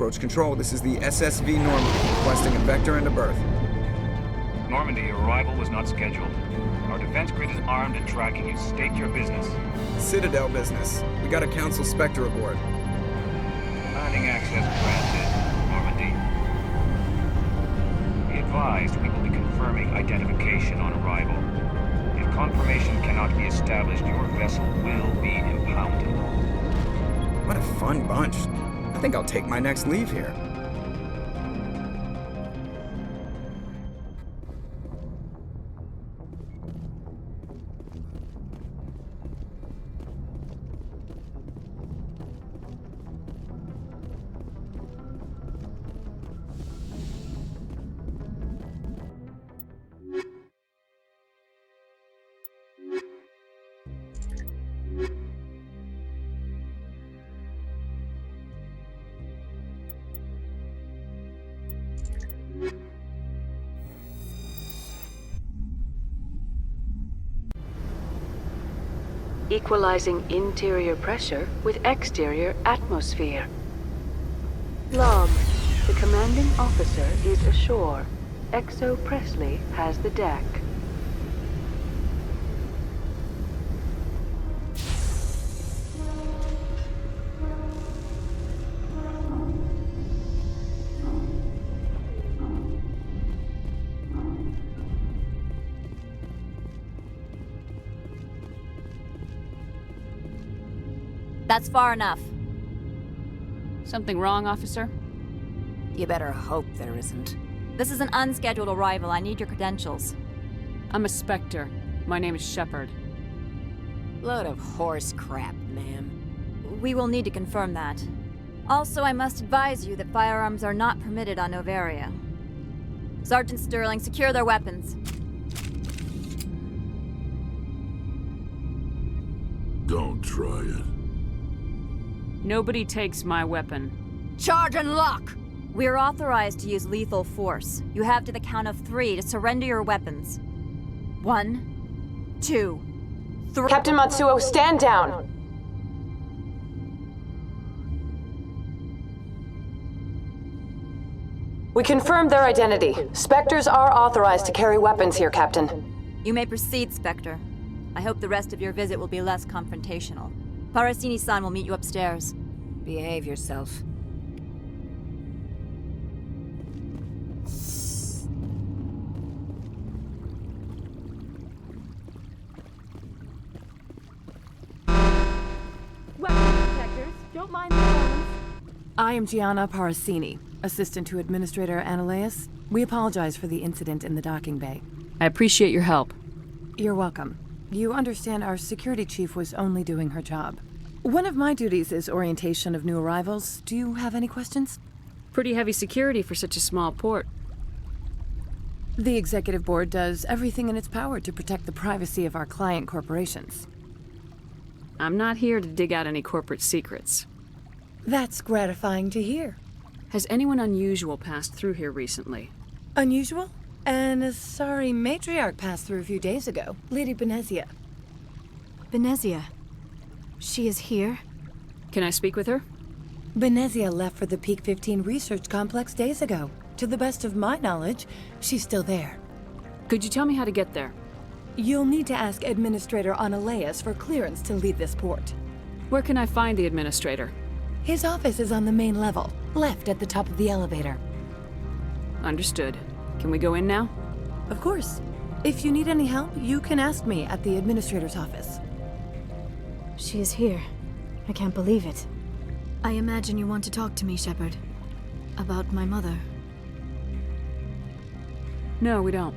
Approach control, this is the SSV Normandy, requesting a vector and a berth. Normandy, your arrival was not scheduled. Our defense grid is armed and tracking you. State your business. Citadel business. We got a Council Spectre aboard. Landing access granted, Normandy. Be advised, we will be confirming identification on arrival. If confirmation cannot be established, your vessel will be impounded. What a fun bunch. I think I'll take my next leave here. Equalizing interior pressure with exterior atmosphere. Log. The commanding officer is ashore. Exo Presley has the deck. That's far enough. Something wrong, officer? You better hope there isn't. This is an unscheduled arrival. I need your credentials. I'm a Spectre. My name is Shepard. Load of horse crap, ma'am. We will need to confirm that. Also, I must advise you that firearms are not permitted on Noveria. Sergeant Sterling, secure their weapons. Don't try it. Nobody takes my weapon. Charge and lock! We're authorized to use lethal force. You have to the count of 3 to surrender your weapons. 1, 2, 3. Captain Matsuo, stand down! We confirmed their identity. Spectres are authorized to carry weapons here, Captain. You may proceed, Spectre. I hope the rest of your visit will be less confrontational. Parasini-san will meet you upstairs. Behave yourself. Weapons detectors, don't mind the phones. I am Gianna Parasini, assistant to Administrator Ananias. We apologize for the incident in the docking bay. I appreciate your help. You're welcome. You understand our security chief was only doing her job. One of my duties is orientation of new arrivals. Do you have any questions? Pretty heavy security for such a small port. The executive board does everything in its power to protect the privacy of our client corporations. I'm not here to dig out any corporate secrets. That's gratifying to hear. Has anyone unusual passed through here recently? Unusual? And a sorry matriarch passed through a few days ago, Lady Benezia. Benezia. She is here? Can I speak with her? Benezia left for the Peak 15 research complex days ago. To the best of my knowledge, she's still there. Could you tell me how to get there? You'll need to ask Administrator Ananias for clearance to leave this port. Where can I find the administrator? His office is on the main level, left at the top of the elevator. Understood. Can we go in now? Of course. If you need any help, you can ask me at the administrator's office. She is here. I can't believe it. I imagine you want to talk to me, Shepard. About my mother. No, we don't.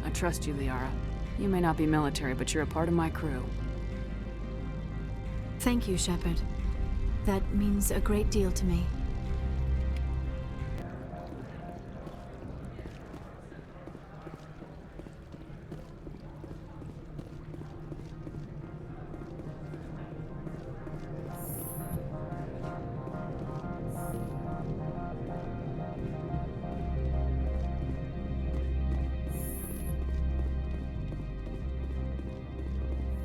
I trust you, Liara. You may not be military, but you're a part of my crew. Thank you, Shepard. That means a great deal to me.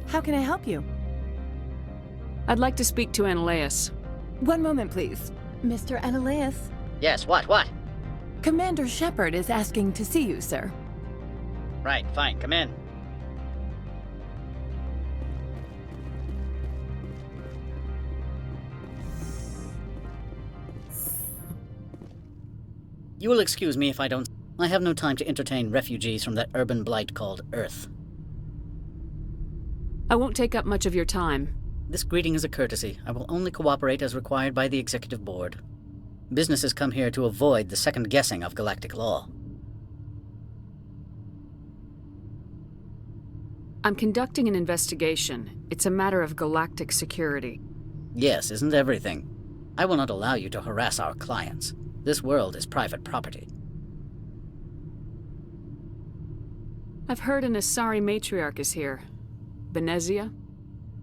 How can I help you? I'd like to speak to Ananias. One moment, please. Mr. Ananias, Yes, what? Commander Shepard is asking to see you, sir. Right, fine, come in. You will excuse me if I don't... I have no time to entertain refugees from that urban blight called Earth. I won't take up much of your time. This greeting is a courtesy. I will only cooperate as required by the Executive Board. Businesses come here to avoid the second guessing of galactic law. I'm conducting an investigation. It's a matter of galactic security. Yes, isn't everything? I will not allow you to harass our clients. This world is private property. I've heard an Asari matriarch is here. Benezia?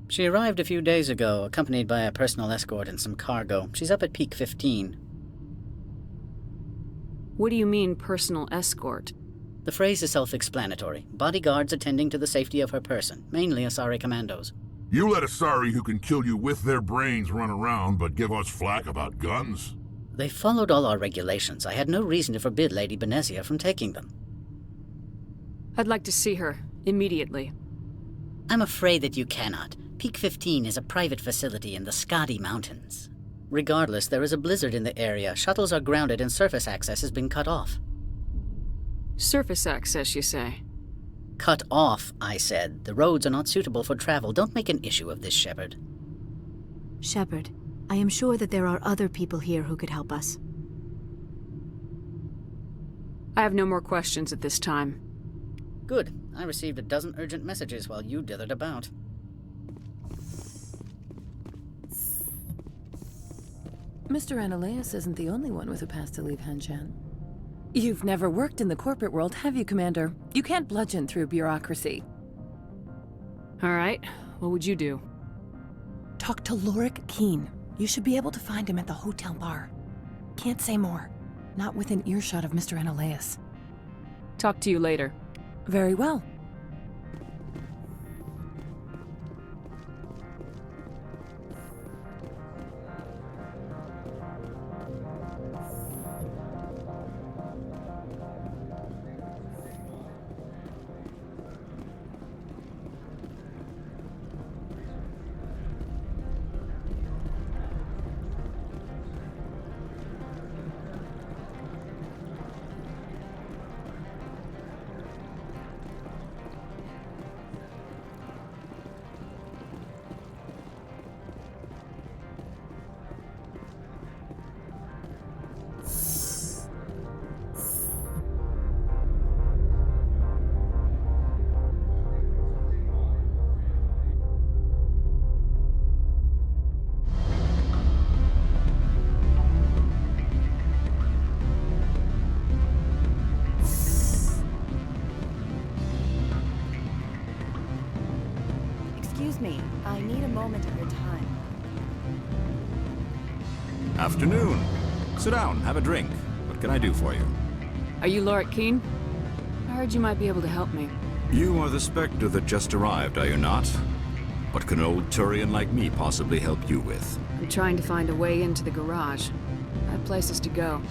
She arrived a few days ago, accompanied by a personal escort and some cargo. She's up at Peak 15. What do you mean, personal escort? The phrase is self-explanatory. Bodyguards attending to the safety of her person, mainly Asari commandos. You let Asari who can kill you with their brains run around, but give us flack about guns? They followed all our regulations. I had no reason to forbid Lady Benezia from taking them. I'd like to see her, immediately. I'm afraid that you cannot. Peak 15 is a private facility in the Skadi Mountains. Regardless, there is a blizzard in the area. Shuttles are grounded and surface access has been cut off. Surface access, you say? Cut off, I said. The roads are not suitable for travel. Don't make an issue of this, Shepard. Shepard, I am sure that there are other people here who could help us. I have no more questions at this time. Good. I received a dozen urgent messages while you dithered about. Mr. Ananias isn't the only one with a pass to leave Hanshan. You've never worked in the corporate world, have you, Commander? You can't bludgeon through bureaucracy. All right. What would you do? Talk to Lorik Keen. You should be able to find him at the hotel bar. Can't say more. Not within earshot of Mr. Ananias. Talk to you later. Very well. Excuse me, I need a moment of your time. Afternoon. Sit down, have a drink. What can I do for you? Are you Lorik Keen? I heard you might be able to help me. You are the Spectre that just arrived, are you not? What can an old Turian like me possibly help you with? I'm trying to find a way into the garage. I have places to go.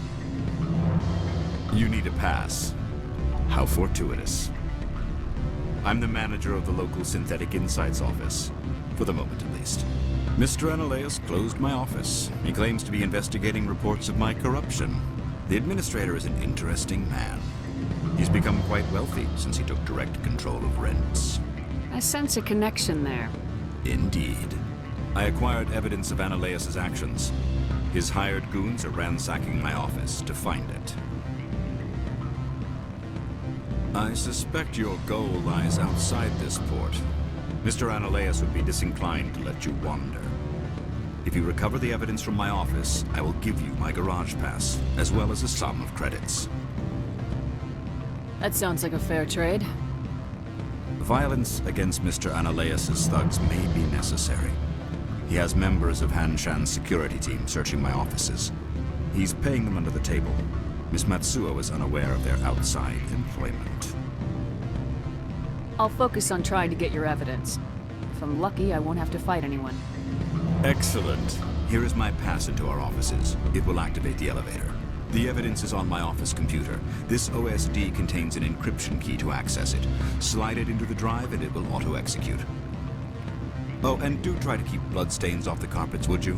You need a pass. How fortuitous. I'm the manager of the local Synthetic Insights office. For the moment, at least. Mr. Ananias closed my office. He claims to be investigating reports of my corruption. The administrator is an interesting man. He's become quite wealthy since he took direct control of rents. I sense a connection there. Indeed. I acquired evidence of Ananias' actions. His hired goons are ransacking my office to find it. I suspect your goal lies outside this port. Mr. Ananias would be disinclined to let you wander. If you recover the evidence from my office, I will give you my garage pass, as well as a sum of credits. That sounds like a fair trade. Violence against Mr. Ananias' thugs may be necessary. He has members of Hanshan's security team searching my offices. He's paying them under the table. Miss Matsuo is unaware of their outside employment. I'll focus on trying to get your evidence. If I'm lucky, I won't have to fight anyone. Excellent. Here is my pass into our offices. It will activate the elevator. The evidence is on my office computer. This OSD contains an encryption key to access it. Slide it into the drive and it will auto-execute. Oh, and do try to keep bloodstains off the carpets, would you?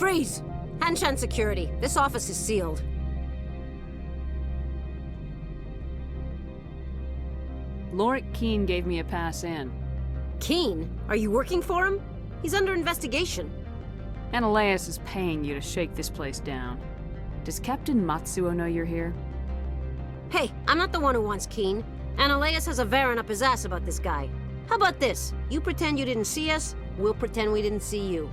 Freeze! Hanshan security. This office is sealed. Lorik Keene gave me a pass in. Keene? Are you working for him? He's under investigation. Ananias is paying you to shake this place down. Does Captain Matsuo know you're here? Hey, I'm not the one who wants Keene. Ananias has a Varen up his ass about this guy. How about this? You pretend you didn't see us, we'll pretend we didn't see you.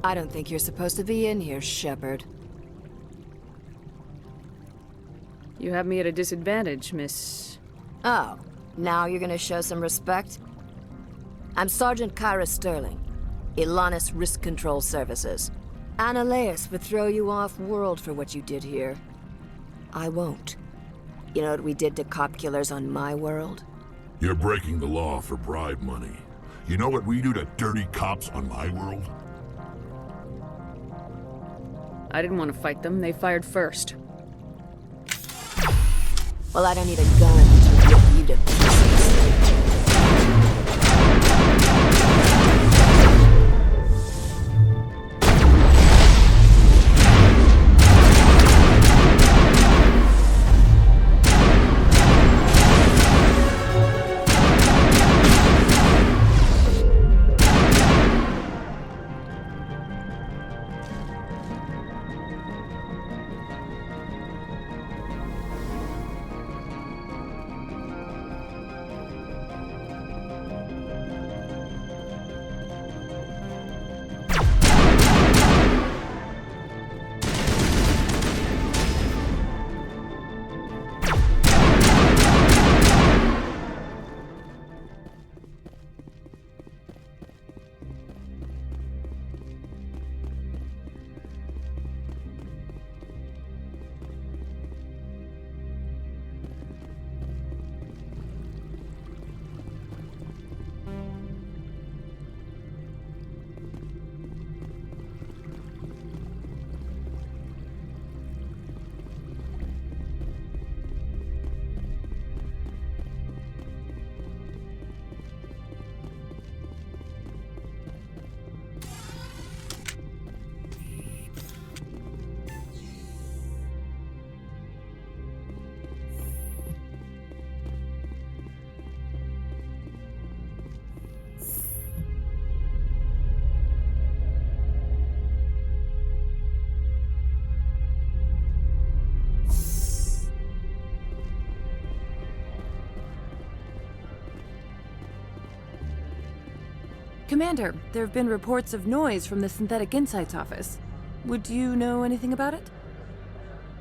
I don't think you're supposed to be in here, Shepard. You have me at a disadvantage, Miss... Oh, now you're gonna show some respect? I'm Sergeant Kyra Sterling, Ilanis Risk Control Services. Ananias would throw you off-world for what you did here. I won't. You know what we did to cop killers on my world? You're breaking the law for bribe money. You know what we do to dirty cops on my world? I didn't want to fight them. They fired first. Well, I don't need a gun to rip you to pieces. Commander, there have been reports of noise from the Synthetic Insights office. Would you know anything about it?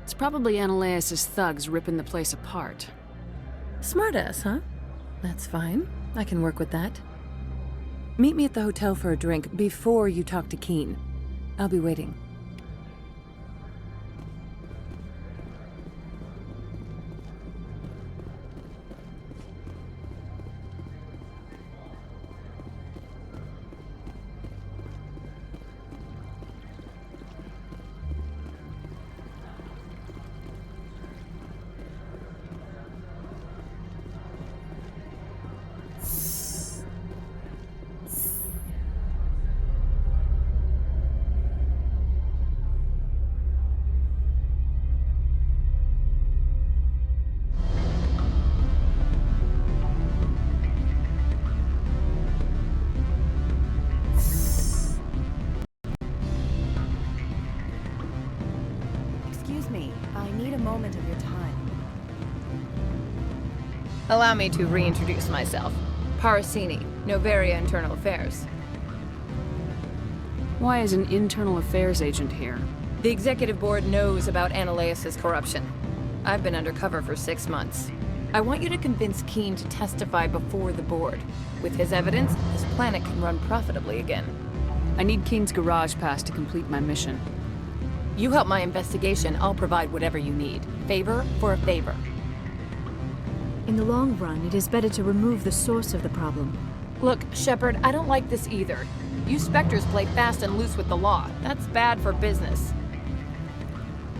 It's probably Ananias' thugs ripping the place apart. Smartass, huh? That's fine. I can work with that. Meet me at the hotel for a drink before you talk to Keen. I'll be waiting. Excuse me, I need a moment of your time. Allow me to reintroduce myself. Parasini, Noveria Internal Affairs. Why is an internal affairs agent here? The executive board knows about Ananias' corruption. I've been undercover for 6 months. I want you to convince Keen to testify before the board. With his evidence, this planet can run profitably again. I need Keen's garage pass to complete my mission. You help my investigation, I'll provide whatever you need. Favor for a favor. In the long run, it is better to remove the source of the problem. Look, Shepard, I don't like this either. You Spectres play fast and loose with the law. That's bad for business.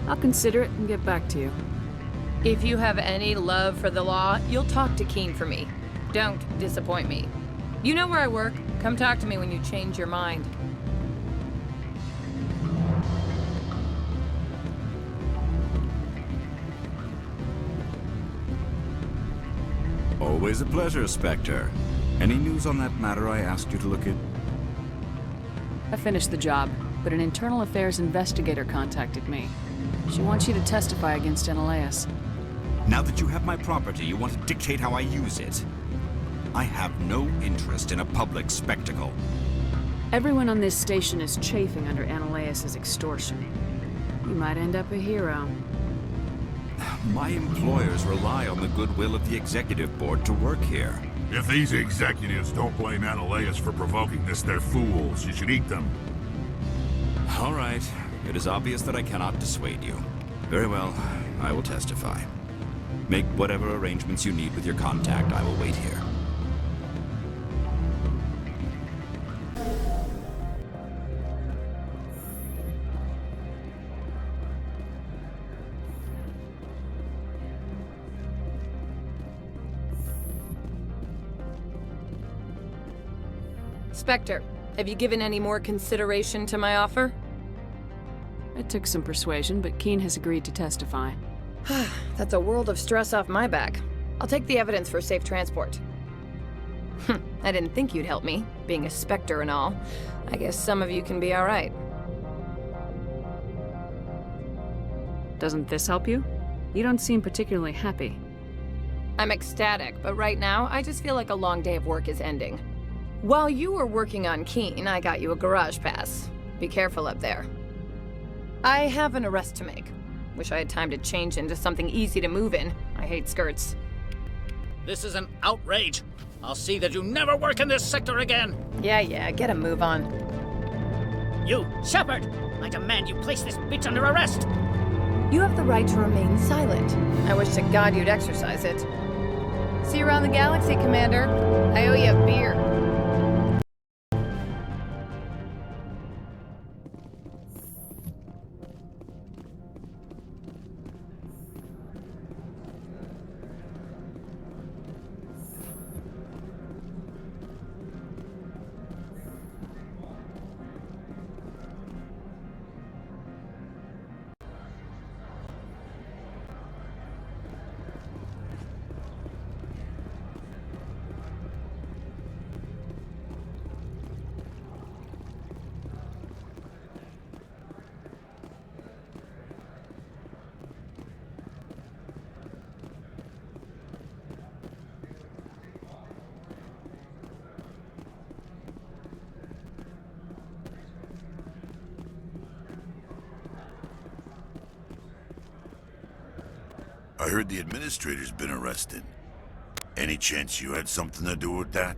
I'll consider it and get back to you. If you have any love for the law, you'll talk to Keen for me. Don't disappoint me. You know where I work. Come talk to me when you change your mind. Always a pleasure, Spectre. Any news on that matter I asked you to look at? I finished the job, but an internal affairs investigator contacted me. She wants you to testify against Ananias. Now that you have my property, you want to dictate how I use it. I have no interest in a public spectacle. Everyone on this station is chafing under Ananias' extortion. You might end up a hero. My employers rely on the goodwill of the executive board to work here. If these executives don't blame Ananias for provoking this, they're fools. You should eat them. All right. It is obvious that I cannot dissuade you. Very well. I will testify. Make whatever arrangements you need with your contact. I will wait here. Spectre, have you given any more consideration to my offer? It took some persuasion, but Keen has agreed to testify. That's a world of stress off my back. I'll take the evidence for safe transport. I didn't think you'd help me, being a Spectre and all. I guess some of you can be alright. Doesn't this help you? You don't seem particularly happy. I'm ecstatic, but right now, I just feel like a long day of work is ending. While you were working on Keen, I got you a garage pass. Be careful up there. I have an arrest to make. Wish I had time to change into something easy to move in. I hate skirts. This is an outrage. I'll see that you never work in this sector again. Yeah, get a move on. You, Shepard! I demand you place this bitch under arrest! You have the right to remain silent. I wish to God you'd exercise it. See you around the galaxy, Commander. I owe you a beer. I heard the administrator's been arrested. Any chance you had something to do with that?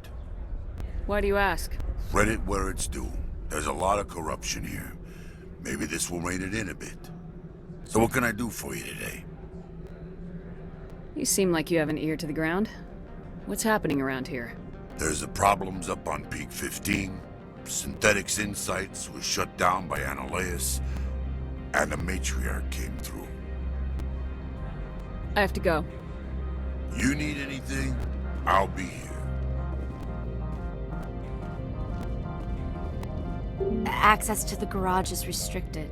Why do you ask? Credit where it's due. There's a lot of corruption here. Maybe this will rein it in a bit. So what can I do for you today? You seem like you have an ear to the ground. What's happening around here? There's the problems up on Peak 15. Synthetics Insights was shut down by Annaleus. And the matriarch came through. I have to go. You need anything? I'll be here. Access to the garage is restricted.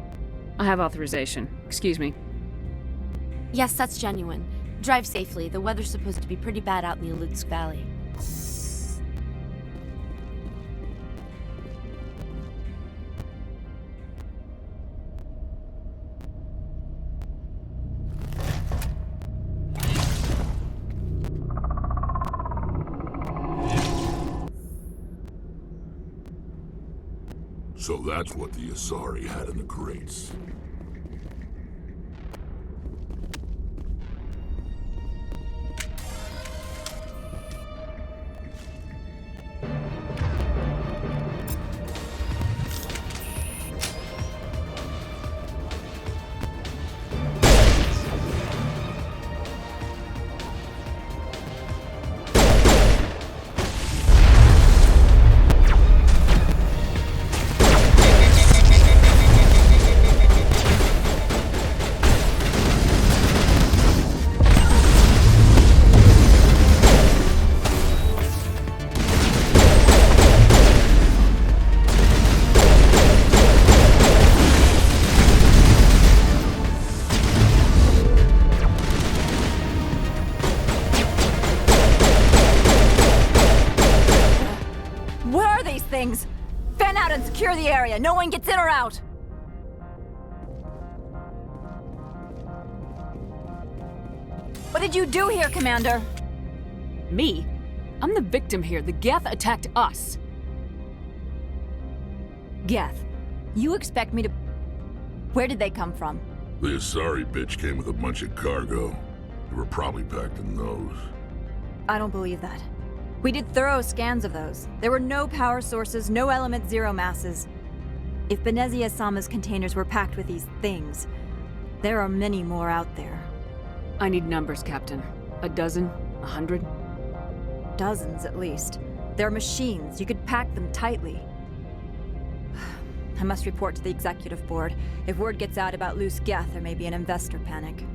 I have authorization. Excuse me. Yes, that's genuine. Drive safely. The weather's supposed to be pretty bad out in the Alutsk Valley. So that's what the Asari had in the crates. Fan out and secure the area. No one gets in or out. What did you do here, Commander? Me? I'm the victim here. The Geth attacked us. Geth, you expect me to... Where did they come from? The Asari bitch came with a bunch of cargo. They were probably packed in those. I don't believe that. We did thorough scans of those. There were no power sources, no element zero masses. If Benezia Sama's containers were packed with these things, there are many more out there. I need numbers, Captain. A dozen? 100? Dozens, at least. They're machines. You could pack them tightly. I must report to the executive board. If word gets out about loose Geth, there may be an investor panic.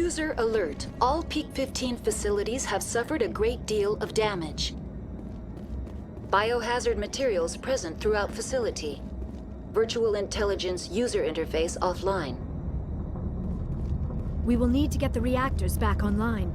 User alert. All Peak 15 facilities have suffered a great deal of damage. Biohazard materials present throughout facility. Virtual intelligence user interface offline. We will need to get the reactors back online.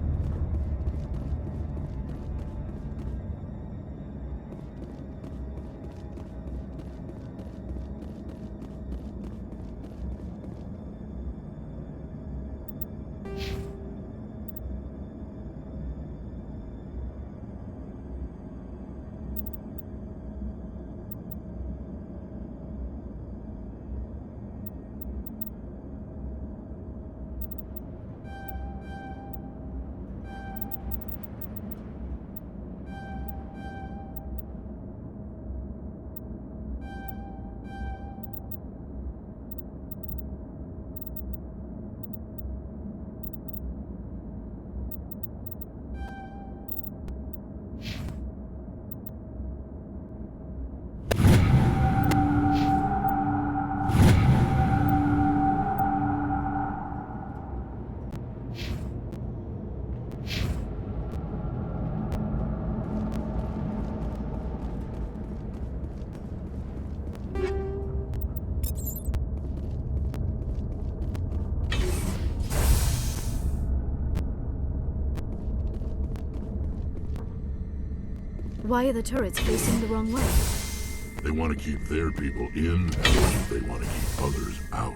Why are the turrets facing the wrong way? They want to keep their people in, as much as they want to keep others out.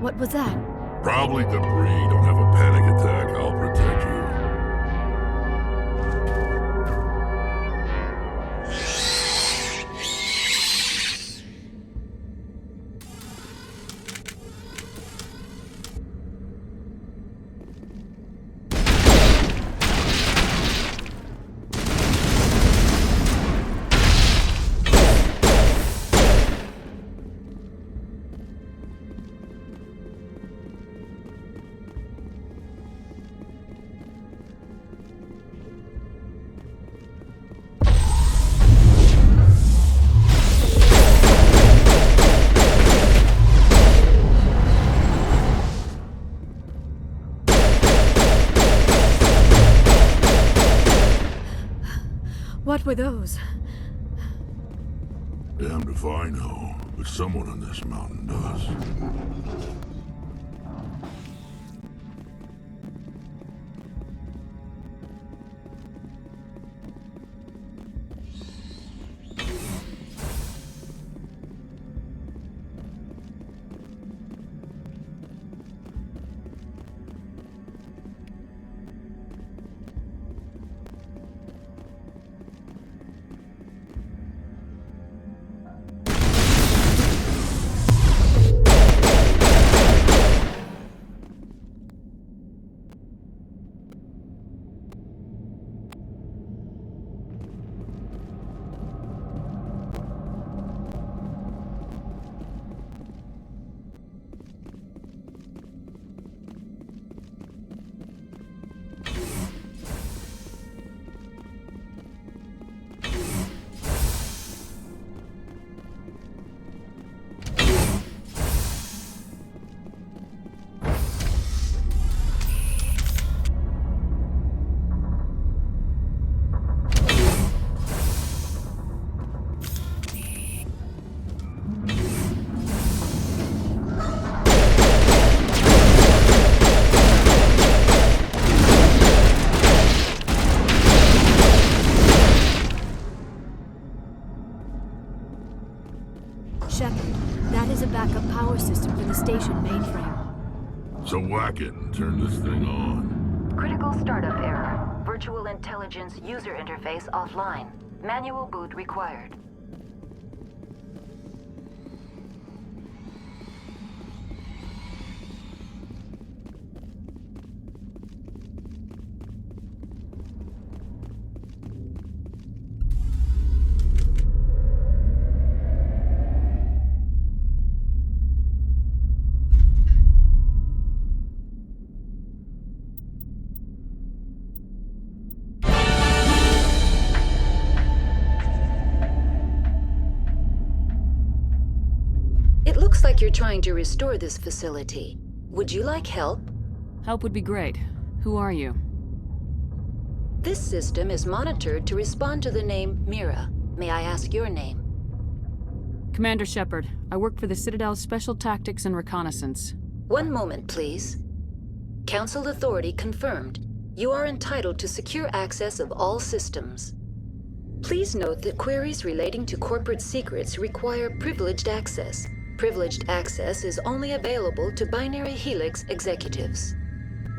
What was that? Probably debris. Don't have a panic attack. I'll protect you. What were those? Damned if I know, but someone on this mountain does. Shepard, that is a backup power system for the station mainframe. So whack it and turn this thing on. Critical startup error. Virtual intelligence user interface offline. Manual boot required. It looks like you're trying to restore this facility. Would you like help? Help would be great. Who are you? This system is monitored to respond to the name Mira. May I ask your name? Commander Shepard. I work for the Citadel's Special Tactics and Reconnaissance. One moment, please. Council authority confirmed. You are entitled to secure access of all systems. Please note that queries relating to corporate secrets require privileged access. Privileged access is only available to Binary Helix executives.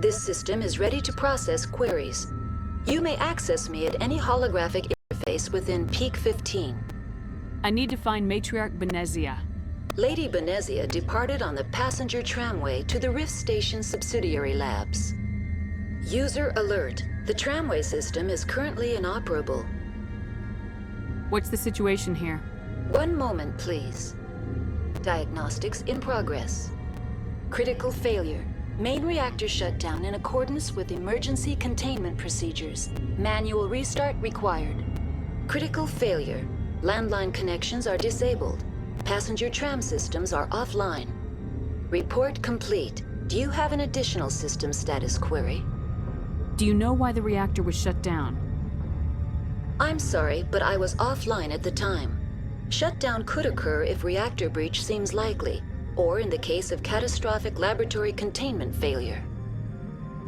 This system is ready to process queries. You may access me at any holographic interface within Peak 15. I need to find Matriarch Benezia. Lady Benezia departed on the passenger tramway to the Rift Station subsidiary labs. User alert. The tramway system is currently inoperable. What's the situation here? One moment, please. Diagnostics in progress. Critical failure. Main reactor shut down in accordance with emergency containment procedures. Manual restart required. Critical failure. Landline connections are disabled. Passenger tram systems are offline. Report complete. Do you have an additional system status query? Do you know why the reactor was shut down? I'm sorry, but I was offline at the time. Shutdown could occur if reactor breach seems likely, or in the case of catastrophic laboratory containment failure.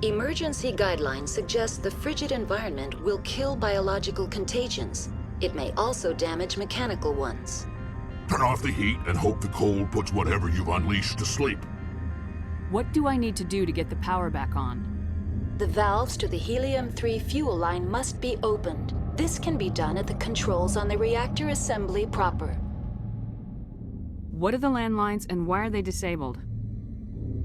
Emergency guidelines suggest the frigid environment will kill biological contagions. It may also damage mechanical ones. Turn off the heat and hope the cold puts whatever you've unleashed to sleep. What do I need to do to get the power back on? The valves to the helium-3 fuel line must be opened. This can be done at the controls on the reactor assembly proper. What are the landlines and why are they disabled?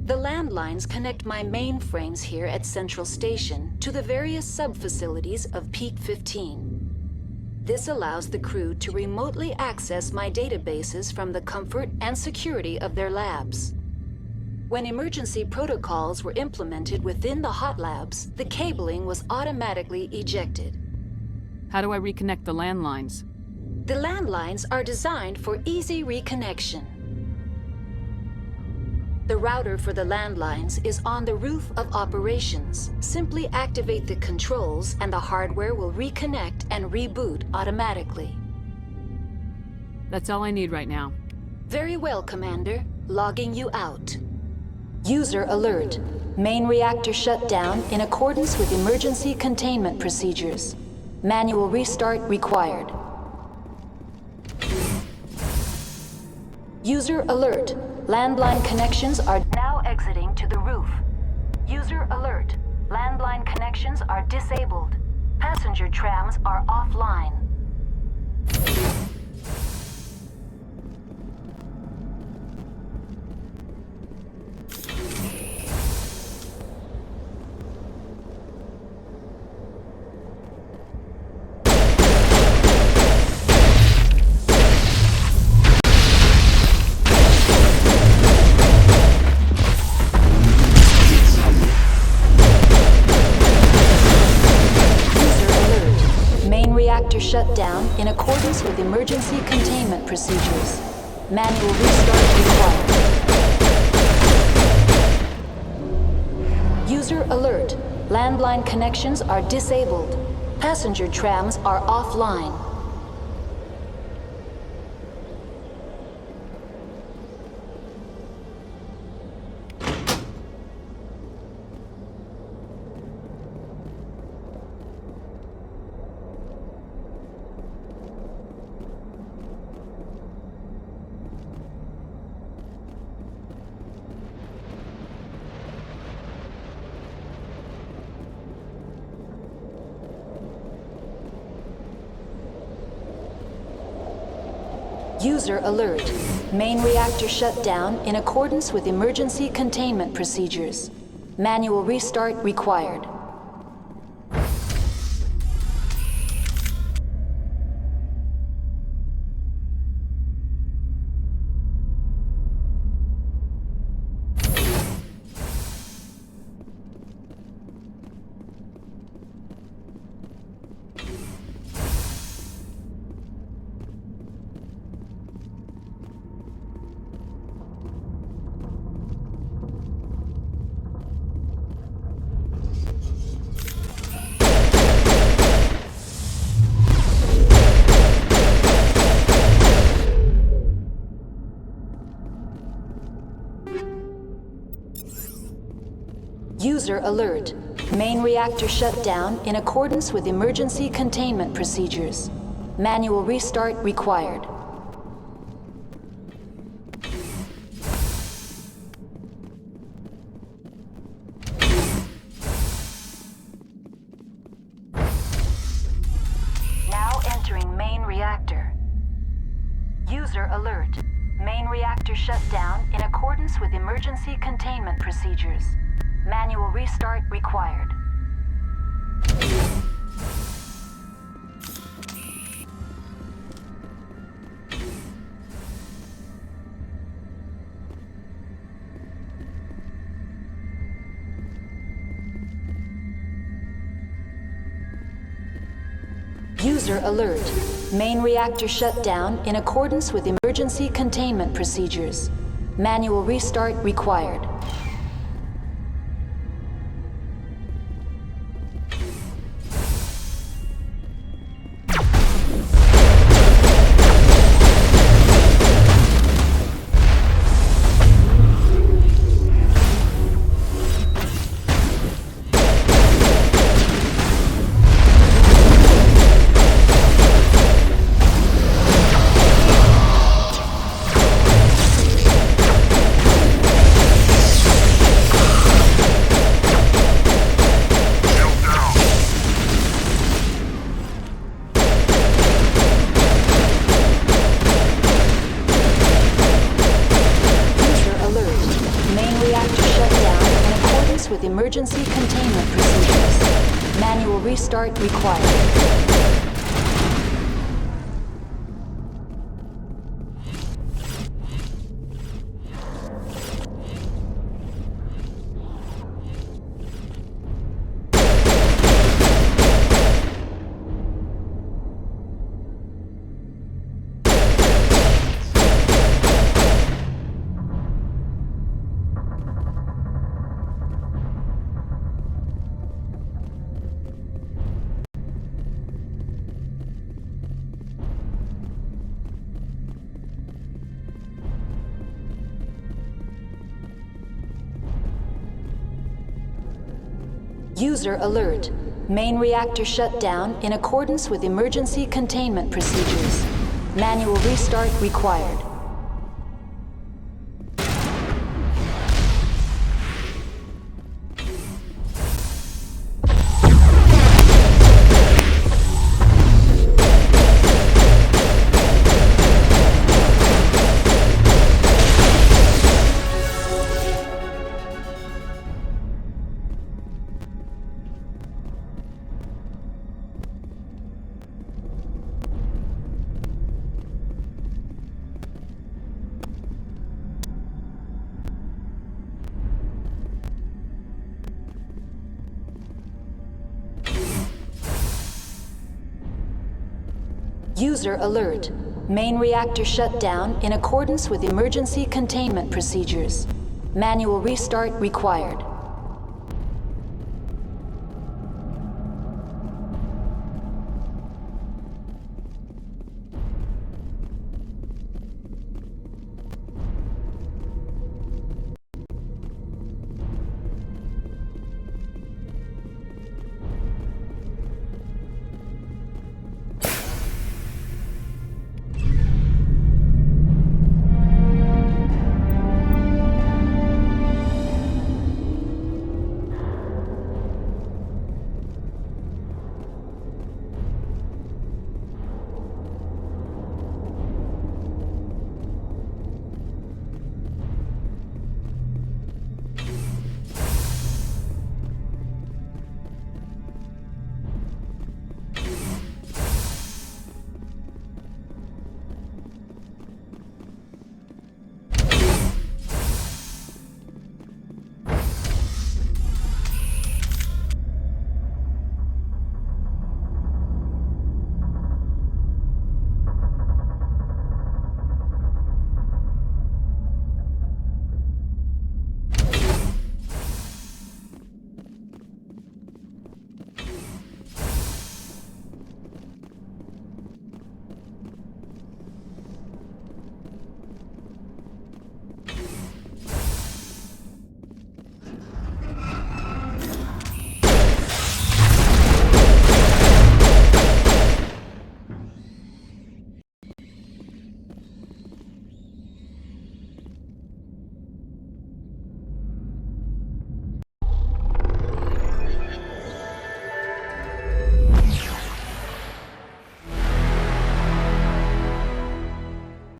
The landlines connect my mainframes here at Central Station to the various sub-facilities of Peak 15. This allows the crew to remotely access my databases from the comfort and security of their labs. When emergency protocols were implemented within the hot labs, the cabling was automatically ejected. How do I reconnect the landlines? The landlines are designed for easy reconnection. The router for the landlines is on the roof of operations. Simply activate the controls and the hardware will reconnect and reboot automatically. That's all I need right now. Very well, Commander. Logging you out. User alert. Main reactor shut down in accordance with emergency containment procedures. Manual restart required. User alert. Landline connections are now exiting to the roof. User alert. Landline connections are disabled. Passenger trams are offline. Shut down in accordance with emergency containment procedures. Manual restart required. User alert. Landline connections are disabled. Passenger trams are offline. User alert. Main reactor shut down in accordance with emergency containment procedures. Manual restart required. User alert. Main reactor shut down in accordance with emergency containment procedures. Manual restart required. Now entering main reactor. User alert. Main reactor shut down in accordance with emergency containment procedures. Manual restart required. User alert. Main reactor shut down in accordance with emergency containment procedures. Manual restart required. Emergency containment procedures. Manual restart required. User alert. Main reactor shut down in accordance with emergency containment procedures. Manual restart required. User alert. Main reactor shut down in accordance with emergency containment procedures. Manual restart required.